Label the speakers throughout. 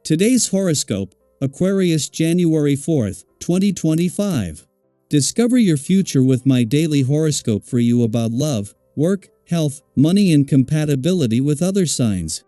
Speaker 1: Today's horoscope, Aquarius January 4th, 2025. Discover your future with my daily horoscope for you about love, work, health, money and compatibility with other signs.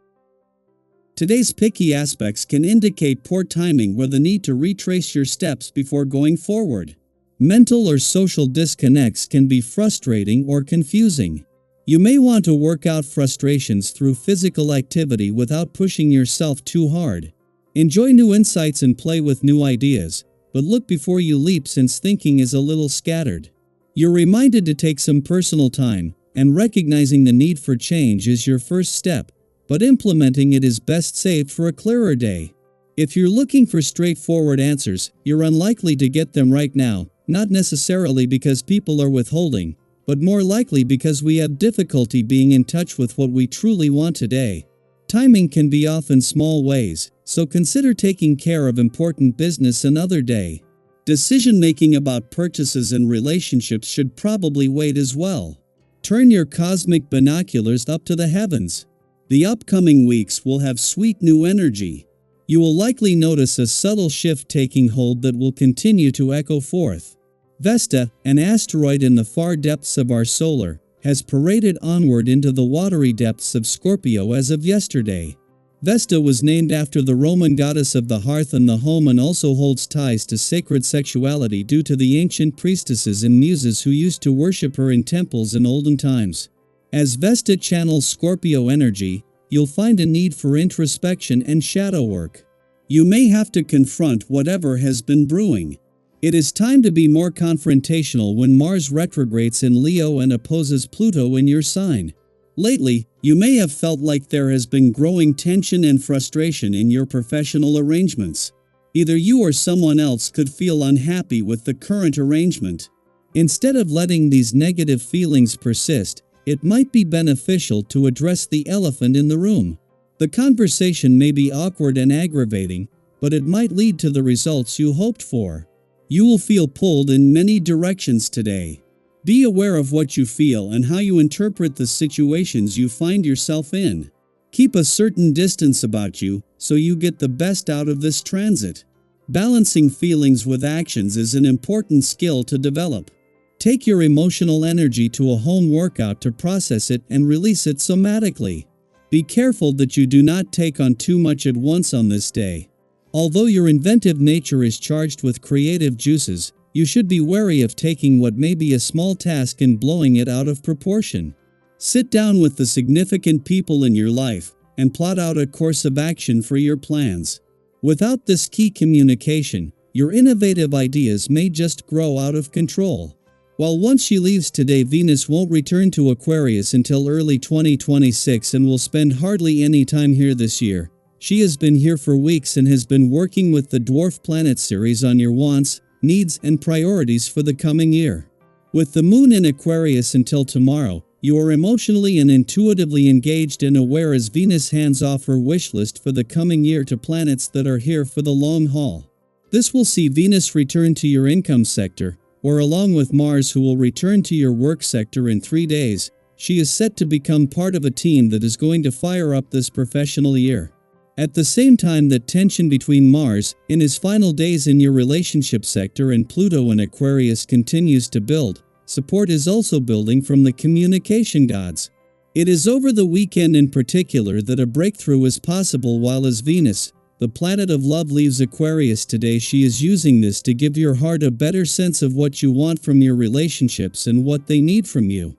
Speaker 1: Today's picky aspects can indicate poor timing or the need to retrace your steps before going forward. Mental or social disconnects can be frustrating or confusing. You may want to work out frustrations through physical activity without pushing yourself too hard. Enjoy new insights and play with new ideas, but look before you leap since thinking is a little scattered. You're reminded to take some personal time, and recognizing the need for change is your first step, but implementing it is best saved for a clearer day. If you're looking for straightforward answers, you're unlikely to get them right now, not necessarily because people are withholding, but more likely because we have difficulty being in touch with what we truly want today. Timing can be off in small ways, so consider taking care of important business another day. Decision-making about purchases and relationships should probably wait as well. Turn your cosmic binoculars up to the heavens. The upcoming weeks will have sweet new energy. You will likely notice a subtle shift taking hold that will continue to echo forth. Vesta, an asteroid in the far depths of our solar, has paraded onward into the watery depths of Scorpio as of yesterday. Vesta was named after the Roman goddess of the hearth and the home and also holds ties to sacred sexuality due to the ancient priestesses and muses who used to worship her in temples in olden times. As Vesta channels Scorpio energy, you'll find a need for introspection and shadow work. You may have to confront whatever has been brewing. It is time to be more confrontational when Mars retrogrades in Leo and opposes Pluto in your sign. Lately, you may have felt like there has been growing tension and frustration in your professional arrangements. Either you or someone else could feel unhappy with the current arrangement. Instead of letting these negative feelings persist, it might be beneficial to address the elephant in the room. The conversation may be awkward and aggravating, but it might lead to the results you hoped for. You will feel pulled in many directions today. Be aware of what you feel and how you interpret the situations you find yourself in. Keep a certain distance about you so you get the best out of this transit. Balancing feelings with actions is an important skill to develop. Take your emotional energy to a home workout to process it and release it somatically. Be careful that you do not take on too much at once on this day. Although your inventive nature is charged with creative juices, you should be wary of taking what may be a small task and blowing it out of proportion. Sit down with the significant people in your life and plot out a course of action for your plans. Without this key communication, your innovative ideas may just grow out of control. While once she leaves today, Venus won't return to Aquarius until early 2026 and will spend hardly any time here this year. She has been here for weeks and has been working with the Dwarf Planet series on your wants, needs, and priorities for the coming year. With the moon in Aquarius until tomorrow, you are emotionally and intuitively engaged and aware as Venus hands off her wish list for the coming year to planets that are here for the long haul. This will see Venus return to your income sector, or along with Mars who will return to your work sector in 3 days, she is set to become part of a team that is going to fire up this professional year. At the same time that tension between Mars, in his final days in your relationship sector, and Pluto in Aquarius continues to build, support is also building from the communication gods. It is over the weekend in particular that a breakthrough is possible while as Venus, the planet of love, leaves Aquarius today. She is using this to give your heart a better sense of what you want from your relationships and what they need from you.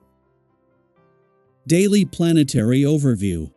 Speaker 1: Daily Planetary Overview.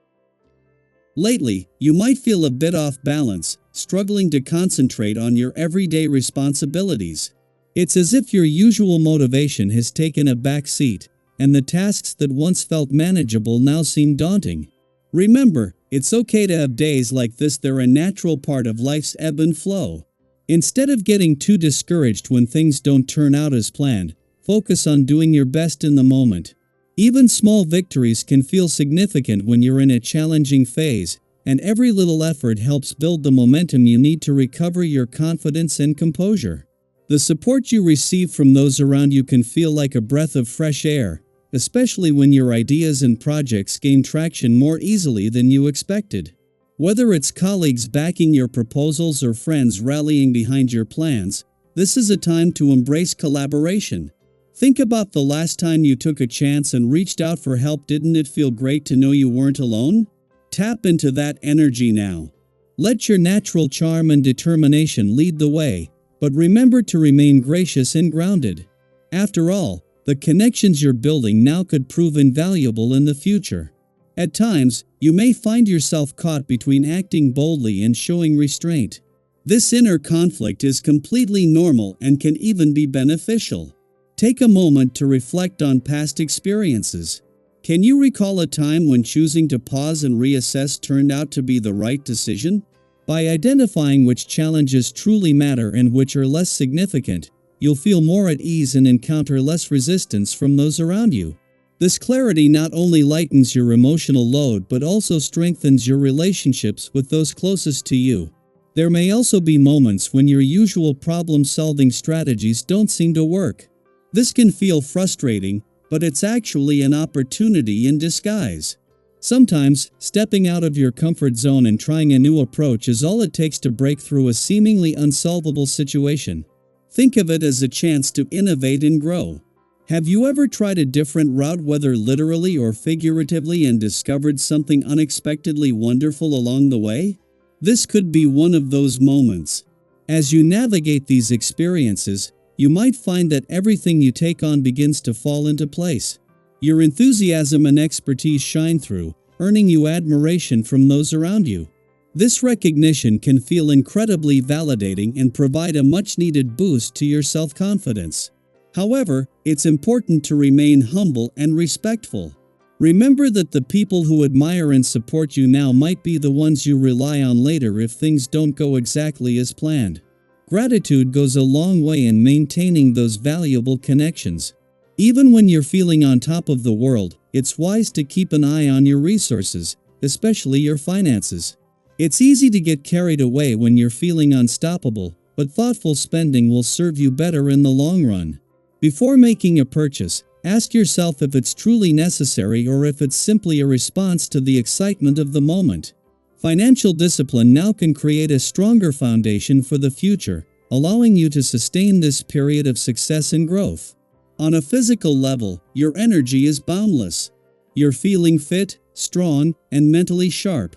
Speaker 1: Lately, you might feel a bit off balance, struggling to concentrate on your everyday responsibilities. It's as if your usual motivation has taken a back seat, and the tasks that once felt manageable now seem daunting. Remember, it's okay to have days like this. They're a natural part of life's ebb and flow. Instead of getting too discouraged when things don't turn out as planned, focus on doing your best in the moment. Even small victories can feel significant when you're in a challenging phase, and every little effort helps build the momentum you need to recover your confidence and composure. The support you receive from those around you can feel like a breath of fresh air, especially when your ideas and projects gain traction more easily than you expected. Whether it's colleagues backing your proposals or friends rallying behind your plans, this is a time to embrace collaboration. Think about the last time you took a chance and reached out for help. Didn't it feel great to know you weren't alone? Tap into that energy now. Let your natural charm and determination lead the way, but remember to remain gracious and grounded. After all, the connections you're building now could prove invaluable in the future. At times, you may find yourself caught between acting boldly and showing restraint. This inner conflict is completely normal and can even be beneficial. Take a moment to reflect on past experiences. Can you recall a time when choosing to pause and reassess turned out to be the right decision? By identifying which challenges truly matter and which are less significant, you'll feel more at ease and encounter less resistance from those around you. This clarity not only lightens your emotional load but also strengthens your relationships with those closest to you. There may also be moments when your usual problem-solving strategies don't seem to work. This can feel frustrating, but it's actually an opportunity in disguise. Sometimes, stepping out of your comfort zone and trying a new approach is all it takes to break through a seemingly unsolvable situation. Think of it as a chance to innovate and grow. Have you ever tried a different route, whether literally or figuratively, and discovered something unexpectedly wonderful along the way? This could be one of those moments. As you navigate these experiences, you might find that everything you take on begins to fall into place. Your enthusiasm and expertise shine through, earning you admiration from those around you. This recognition can feel incredibly validating and provide a much-needed boost to your self-confidence. However, it's important to remain humble and respectful. Remember that the people who admire and support you now might be the ones you rely on later if things don't go exactly as planned. Gratitude goes a long way in maintaining those valuable connections. Even when you're feeling on top of the world, it's wise to keep an eye on your resources, especially your finances. It's easy to get carried away when you're feeling unstoppable, but thoughtful spending will serve you better in the long run. Before making a purchase, ask yourself if it's truly necessary or if it's simply a response to the excitement of the moment. Financial discipline now can create a stronger foundation for the future, allowing you to sustain this period of success and growth. On a physical level, your energy is boundless. You're feeling fit, strong, and mentally sharp.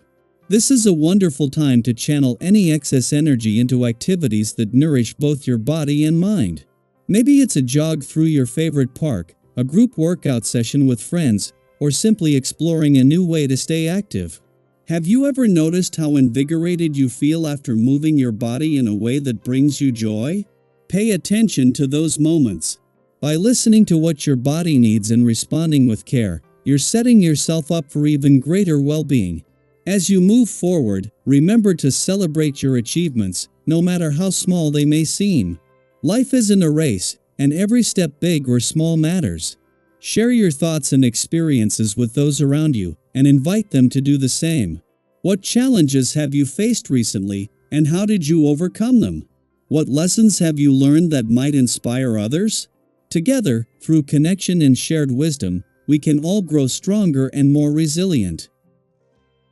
Speaker 1: This is a wonderful time to channel any excess energy into activities that nourish both your body and mind. Maybe it's a jog through your favorite park, a group workout session with friends, or simply exploring a new way to stay active. Have you ever noticed how invigorated you feel after moving your body in a way that brings you joy? Pay attention to those moments. By listening to what your body needs and responding with care, you're setting yourself up for even greater well-being. As you move forward, remember to celebrate your achievements, no matter how small they may seem. Life isn't a race, and every step, big or small, matters. Share your thoughts and experiences with those around you, and invite them to do the same. What challenges have you faced recently, and how did you overcome them? What lessons have you learned that might inspire others? Together, through connection and shared wisdom, we can all grow stronger and more resilient.